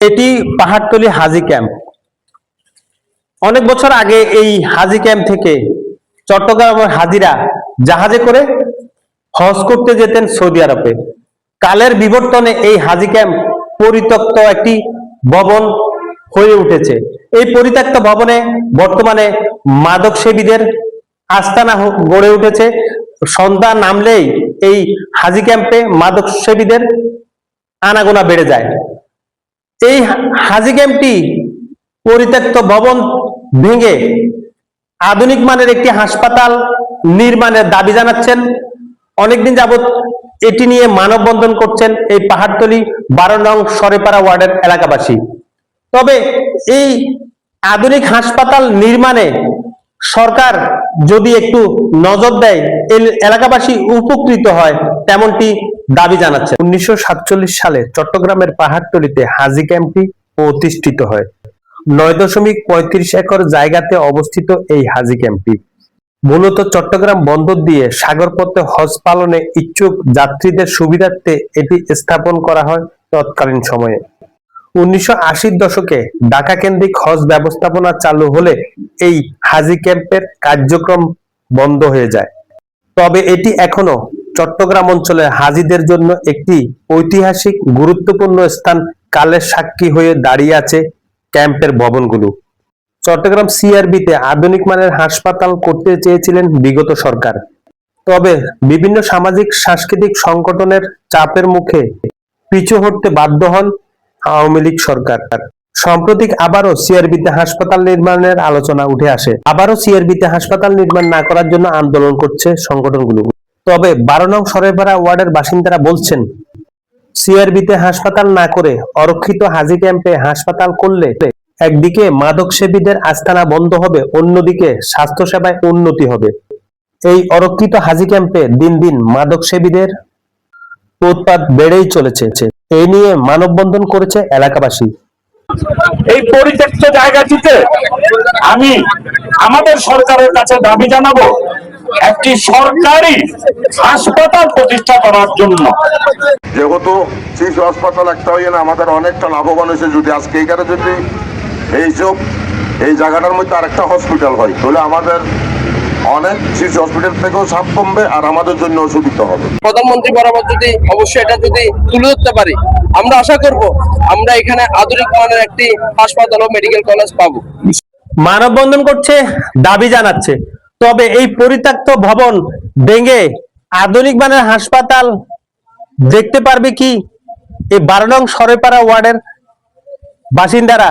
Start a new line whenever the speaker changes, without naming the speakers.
এটি পাহাড়তলী হাজি ক্যাম্প। অনেক বছর আগে এই হাজি ক্যাম্প থেকে চট্টগ্রামের হাজিরা জাহাজে করে হজ করতে যেতেন সৌদি আরবে। কালের বিবর্তনে এই হাজি ক্যাম্প পরিত্যক্ত একটি ভবন হয়ে উঠেছে। এই পরিত্যক্ত ভবনে বর্তমানে মাদক সেবীদের আস্তানা গড়ে উঠেছে। সন্ধ্যা নামলেই এই হাজি ক্যাম্পে মাদক সেবীদের আনাগোনা বেড়ে যায়। এই হাজি ক্যাম্পটি পরিত্যক্ত ভবন ভেঙে আধুনিক মানের একটি হাসপাতাল নির্মাণের দাবি জানাচ্ছেন। অনেকদিন যাবত এটি নিয়ে মানববন্ধন করছেন এই পাহাড়তলী 12 নং সরেপাড়া ওয়ার্ডের এলাকাবাসী। তবে এই আধুনিক হাসপাতাল নির্মাণে সরকার যদি একটু নজর দেয়, এই এলাকাবাসী উপকৃত হয়, তেমনটি দাবি জানাচ্ছে। 1947 সালে চট্টগ্রামের পাহাড়তলীতে হাজি ক্যাম্পটি প্রতিষ্ঠিত হয়। 9.35 একর জায়গাতে অবস্থিত এই হাজি ক্যাম্পটি মূলত চট্টগ্রাম বন্দর দিয়ে সাগরপথে হজ পালনে ইচ্ছুক যাত্রীদের সুবিধার্থে এটি স্থাপন করা হয় তৎকালীন সময়ে। 1980-র দশকে ঢাকা কেন্দ্রিক হজ ব্যবস্থাপনা চালু হলে এই হাজি ক্যাম্পের কার্যক্রম বন্ধ হয়ে যায়। তবে এটি এখনো চট্টগ্রাম অঞ্চলের হাজিদের জন্য একটি ঐতিহাসিক গুরুত্বপূর্ণ স্থান। কালের সাক্ষী হয়ে দাঁড়িয়ে আছে ক্যাম্পের ভবনগুলো। চট্টগ্রাম সিআরবিতে আধুনিক মানের হাসপাতাল করতে চেয়েছিলেন বিগত সরকার। তবে বিভিন্ন সামাজিক সাংস্কৃতিক সংগঠনের চাপের মুখে পিছু হটতে বাধ্য হন আওয়ামী লীগ সরকার। সম্প্রতি আবারও সিআরবিতে হাসপাতাল নির্মাণের আলোচনা উঠে আসে। আবারও সিআরবিতে হাসপাতাল নির্মাণ না করার জন্য আন্দোলন করছে সংগঠনগুলো। তবে 12 নং সরেপাড়া ওয়ার্ডের বাসিন্দারা বলছেন, সিআরবিতে হাসপাতাল না করে অরক্ষিত হাজি ক্যাম্পে হাসপাতাল করলে একদিকে মাদক সেবীদের আস্তানা বন্ধ হবে, অন্যদিকে স্বাস্থ্যসেবায় উন্নতি হবে। এই অরক্ষিত হাজি ক্যাম্পে দিন দিন মাদক সেবীদের উৎপাত বেড়েই চলেছে। এই নিয়ে মানববন্ধন করেছে এলাকাবাসী।
এই পরিত্যক্ত জায়গাটিতে আমি আমাদের সরকারের কাছে দাবি জানাবো একটি সরকারি হাসপাতাল প্রতিষ্ঠা করার জন্য।
যেহেতু শিশু হাসপাতাল একটা হয়ে না আমাদের অনেকটা লাভবান হয়েছে। যদি আজকে এখানে যদি এই জায়গাটার মধ্যে আরেকটা হসপিটাল হয়, তাহলে আমাদের অনেক শিশু হসপিটাল থেকেও চাপ কমবে আর আমাদের জন্য সুবিধা হবে।
প্রধানমন্ত্রী বরাবর যদি অবশ্যই এটা যদি তুলে ধরতে পারি, আমরা আশা করব আমরা এখানে আধুনিক মানের একটি হাসপাতাল ও মেডিকেল কলেজ পাবো।
মানববন্ধন করছে, দাবি জানাচ্ছে। তবে এই পরিত্যক্ত ভবন ভেঙে আধুনিক মানের হাসপাতাল দেখতে পারবে কি এই 12 নং সরেপাড়া ওয়ার্ডের বাসিন্দারা?